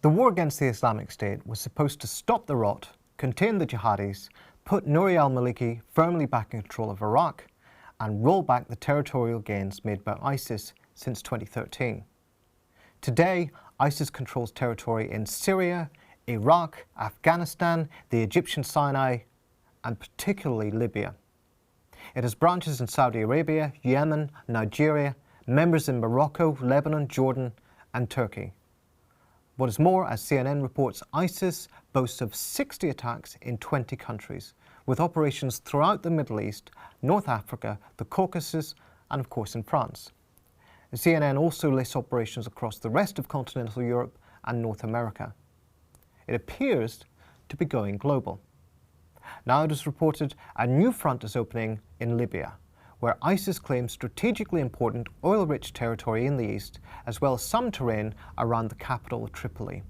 The war against the Islamic State was supposed to stop the rot, contain the jihadis, put Nouri al-Maliki firmly back in control of Iraq, and roll back the territorial gains made by ISIS since 2013. Today, ISIS controls territory in Syria, Iraq, Afghanistan, the Egyptian Sinai, and particularly Libya. It has branches in Saudi Arabia, Yemen, Nigeria, members in Morocco, Lebanon, Jordan, and Turkey. What is more, as CNN reports, ISIS boasts of 60 attacks in 20 countries, with operations throughout the Middle East, North Africa, the Caucasus, and of course in France. CNN also lists operations across the rest of continental Europe and North America. It appears to be going global. Now it is reported a new front is opening in Libya, where ISIS claims strategically important oil-rich territory in the east, as well as some terrain around the capital of Tripoli,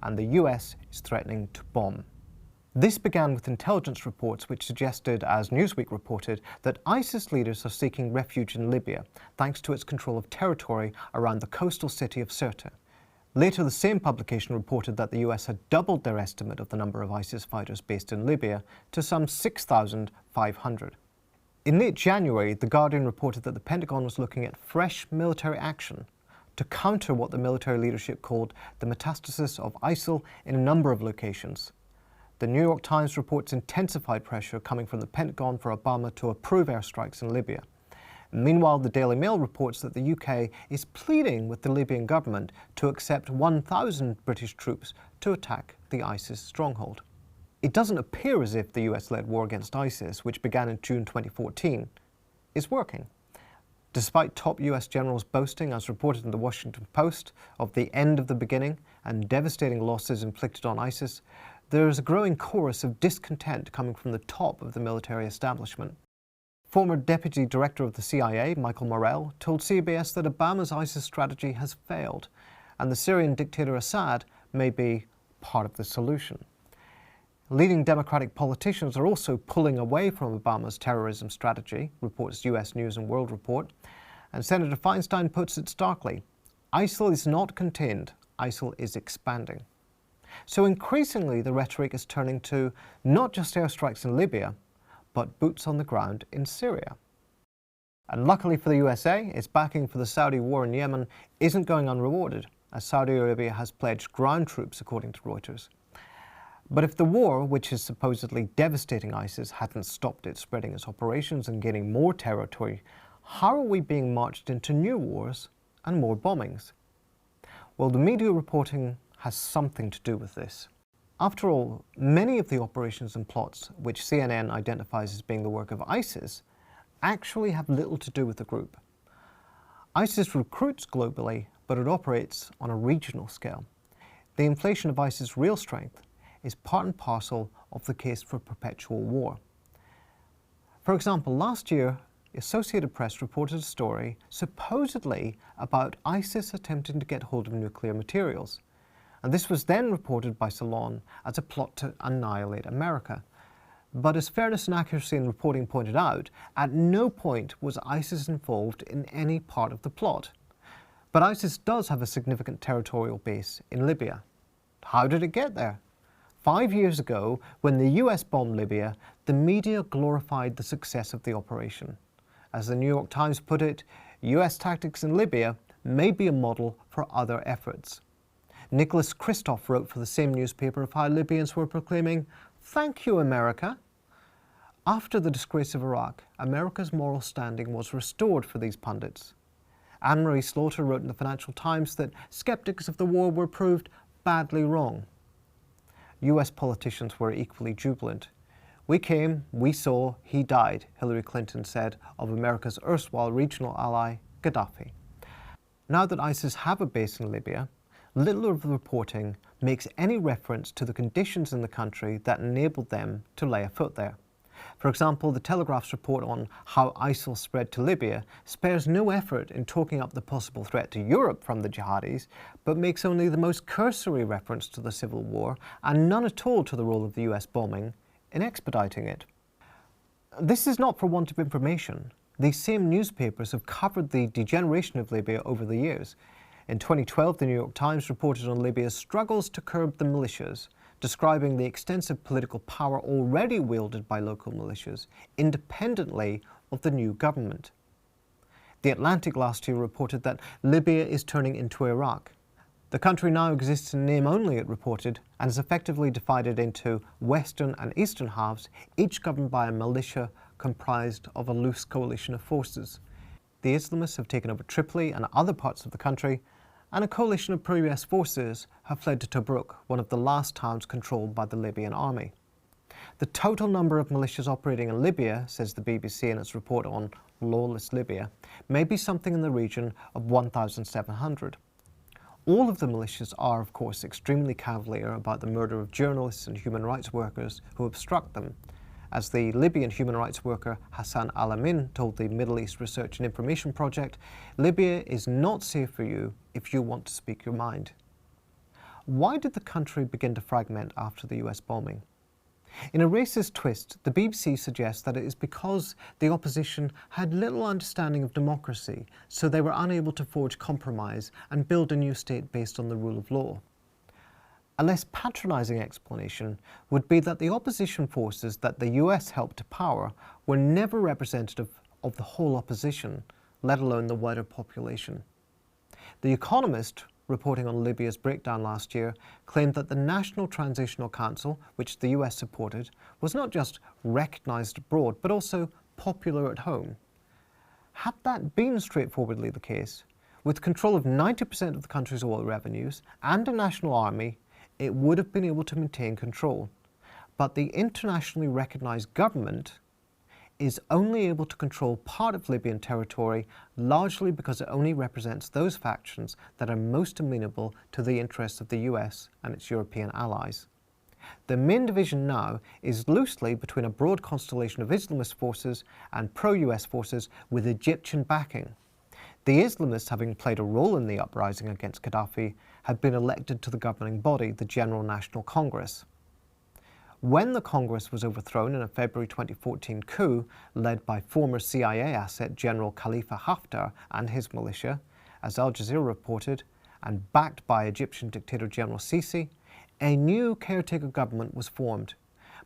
and the US is threatening to bomb. This began with intelligence reports which suggested, as Newsweek reported, that ISIS leaders are seeking refuge in Libya thanks to its control of territory around the coastal city of Sirte. Later, the same publication reported that the US had doubled their estimate of the number of ISIS fighters based in Libya to some 6,500. In late January, The Guardian reported that the Pentagon was looking at fresh military action to counter what the military leadership called the metastasis of Isil in a number of locations. The New York Times reports intensified pressure coming from the Pentagon for Obama to approve airstrikes in Libya. Meanwhile, the Daily Mail reports that the UK is pleading with the Libyan government to accept 1,000 British troops to attack the ISIS stronghold. It doesn't appear as if the US-led war against ISIS, which began in June 2014, is working. Despite top US generals boasting, as reported in the Washington Post, of the end of the beginning and devastating losses inflicted on ISIS, there is a growing chorus of discontent coming from the top of the military establishment. Former Deputy Director of the CIA, Michael Morell, told CBS that Obama's ISIS strategy has failed, and the Syrian dictator Assad may be part of the solution. Leading Democratic politicians are also pulling away from Obama's terrorism strategy, reports US News and World Report, and Senator Feinstein puts it starkly: ISIL is not contained, ISIL is expanding. So increasingly the rhetoric is turning to not just airstrikes in Libya, but boots on the ground in Syria. And luckily for the USA, its backing for the Saudi war in Yemen isn't going unrewarded, as Saudi Arabia has pledged ground troops, according to Reuters. But if the war, which is supposedly devastating ISIS, hadn't stopped it spreading its operations and gaining more territory, how are we being marched into new wars and more bombings? Well, the media reporting has something to do with this. After all, many of the operations and plots which CNN identifies as being the work of ISIS actually have little to do with the group. ISIS recruits globally, but it operates on a regional scale. The inflation of ISIS' real strength is part and parcel of the case for perpetual war. For example, last year, the Associated Press reported a story supposedly about ISIS attempting to get hold of nuclear materials. And this was then reported by Salon as a plot to annihilate America. But as fairness and accuracy in reporting pointed out, at no point was ISIS involved in any part of the plot. But ISIS does have a significant territorial base in Libya. How did it get there? 5 years ago, when the US bombed Libya, the media glorified the success of the operation. As the New York Times put it, US tactics in Libya may be a model for other efforts. Nicholas Kristof wrote for the same newspaper of how Libyans were proclaiming, "Thank you, America." After the disgrace of Iraq, America's moral standing was restored for these pundits. Anne-Marie Slaughter wrote in the Financial Times that skeptics of the war were proved badly wrong. US politicians were equally jubilant. "We came, we saw, he died," Hillary Clinton said of America's erstwhile regional ally, Gaddafi. Now that ISIS have a base in Libya, little of the reporting makes any reference to the conditions in the country that enabled them to lay a foot there. For example, the Telegraph's report on how ISIL spread to Libya spares no effort in talking up the possible threat to Europe from the jihadis, but makes only the most cursory reference to the civil war and none at all to the role of the US bombing in expediting it. This is not for want of information. These same newspapers have covered the degeneration of Libya over the years. In 2012, the New York Times reported on Libya's struggles to curb the militias, describing the extensive political power already wielded by local militias, independently of the new government. The Atlantic last year reported that Libya is turning into Iraq. The country now exists in name only, it reported, and is effectively divided into western and eastern halves, each governed by a militia comprised of a loose coalition of forces. The Islamists have taken over Tripoli and other parts of the country, and a coalition of pro-US forces have fled to Tobruk, one of the last towns controlled by the Libyan army. The total number of militias operating in Libya, says the BBC in its report on lawless Libya, may be something in the region of 1,700. All of the militias are, of course, extremely cavalier about the murder of journalists and human rights workers who obstruct them. As the Libyan human rights worker Hassan Al-Amin told the Middle East Research and Information Project, Libya is not safe for you if you want to speak your mind. Why did the country begin to fragment after the US bombing? In a racist twist, the BBC suggests that it is because the opposition had little understanding of democracy, so they were unable to forge compromise and build a new state based on the rule of law. A less patronising explanation would be that the opposition forces that the US helped to power were never representative of the whole opposition, let alone the wider population. The Economist, reporting on Libya's breakdown last year, claimed that the National Transitional Council, which the US supported, was not just recognised abroad, but also popular at home. Had that been straightforwardly the case, with control of 90% of the country's oil revenues and a national army, it would have been able to maintain control. But the internationally recognised government is only able to control part of Libyan territory, largely because it only represents those factions that are most amenable to the interests of the US and its European allies. The main division now is loosely between a broad constellation of Islamist forces and pro-US forces with Egyptian backing. The Islamists, having played a role in the uprising against Gaddafi, had been elected to the governing body, the General National Congress. When the Congress was overthrown in a February 2014 coup led by former CIA asset General Khalifa Haftar and his militia, as Al Jazeera reported, and backed by Egyptian dictator General Sisi, a new caretaker government was formed.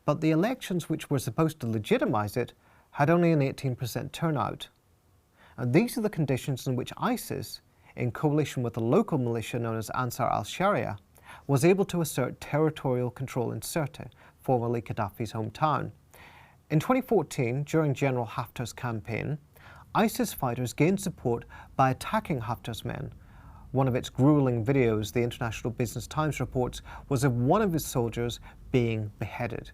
But the elections which were supposed to legitimize it had only an 18% turnout. And these are the conditions in which ISIS, in coalition with a local militia known as Ansar al-Sharia, was able to assert territorial control in Sirte, formerly Gaddafi's hometown. In 2014, during General Haftar's campaign, ISIS fighters gained support by attacking Haftar's men. One of its grueling videos, the International Business Times reports, was of one of his soldiers being beheaded.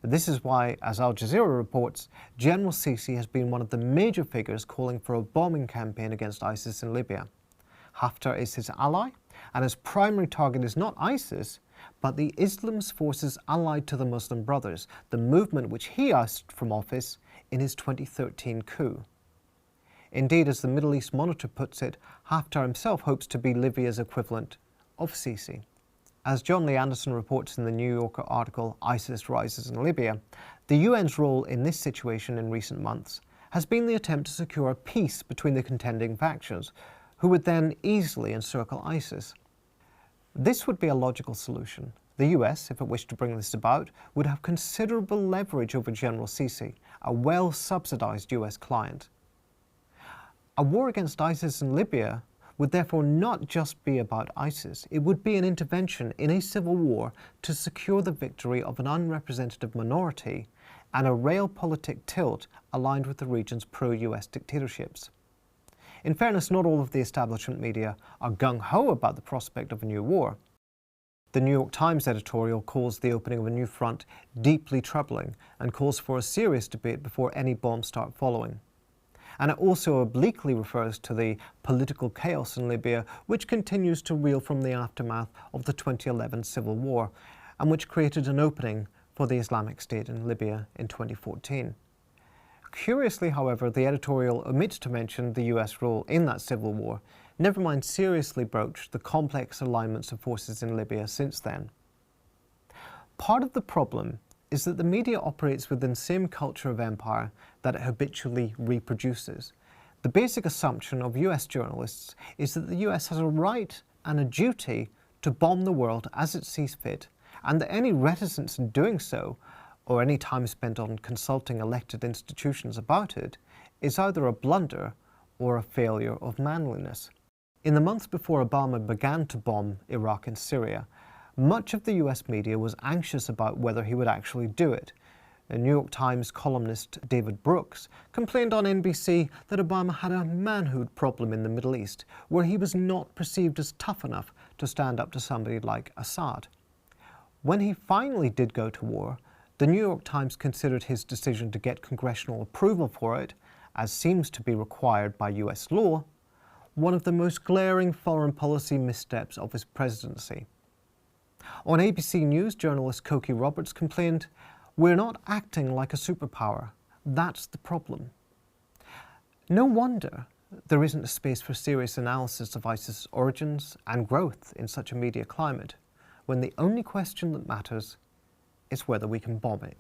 This is why, as Al Jazeera reports, General Sisi has been one of the major figures calling for a bombing campaign against ISIS in Libya. Haftar is his ally, and his primary target is not ISIS, but the Islamist forces allied to the Muslim Brothers, the movement which he ousted from office in his 2013 coup. Indeed, as the Middle East Monitor puts it, Haftar himself hopes to be Libya's equivalent of Sisi. As John Lee Anderson reports in the New Yorker article ISIS Rises in Libya, the UN's role in this situation in recent months has been the attempt to secure a peace between the contending factions, who would then easily encircle ISIS. This would be a logical solution. The US, if it wished to bring this about, would have considerable leverage over General Sisi, a well-subsidized US client. A war against ISIS in Libya would therefore not just be about ISIS. It would be an intervention in a civil war to secure the victory of an unrepresentative minority and a realpolitik tilt aligned with the region's pro-US dictatorships. In fairness, not all of the establishment media are gung-ho about the prospect of a new war. The New York Times editorial calls the opening of a new front deeply troubling and calls for a serious debate before any bombs start following. And it also obliquely refers to the political chaos in Libya, which continues to reel from the aftermath of the 2011 civil war, and which created an opening for the Islamic State in Libya in 2014. Curiously, however, the editorial omits to mention the US role in that civil war, never mind seriously broach the complex alignments of forces in Libya since then. Part of the problem is that the media operates within the same culture of empire that it habitually reproduces. The basic assumption of US journalists is that the US has a right and a duty to bomb the world as it sees fit, and that any reticence in doing so, or any time spent on consulting elected institutions about it, is either a blunder or a failure of manliness. In the months before Obama began to bomb Iraq and Syria, much of the US media was anxious about whether he would actually do it. The New York Times columnist David Brooks complained on NBC that Obama had a manhood problem in the Middle East, where he was not perceived as tough enough to stand up to somebody like Assad. When he finally did go to war, the New York Times considered his decision to get congressional approval for it, as seems to be required by US law, one of the most glaring foreign policy missteps of his presidency. On ABC News, journalist Cokie Roberts complained, "We're not acting like a superpower. That's the problem." No wonder there isn't a space for serious analysis of ISIS' origins and growth in such a media climate, when the only question that matters is whether we can bomb it.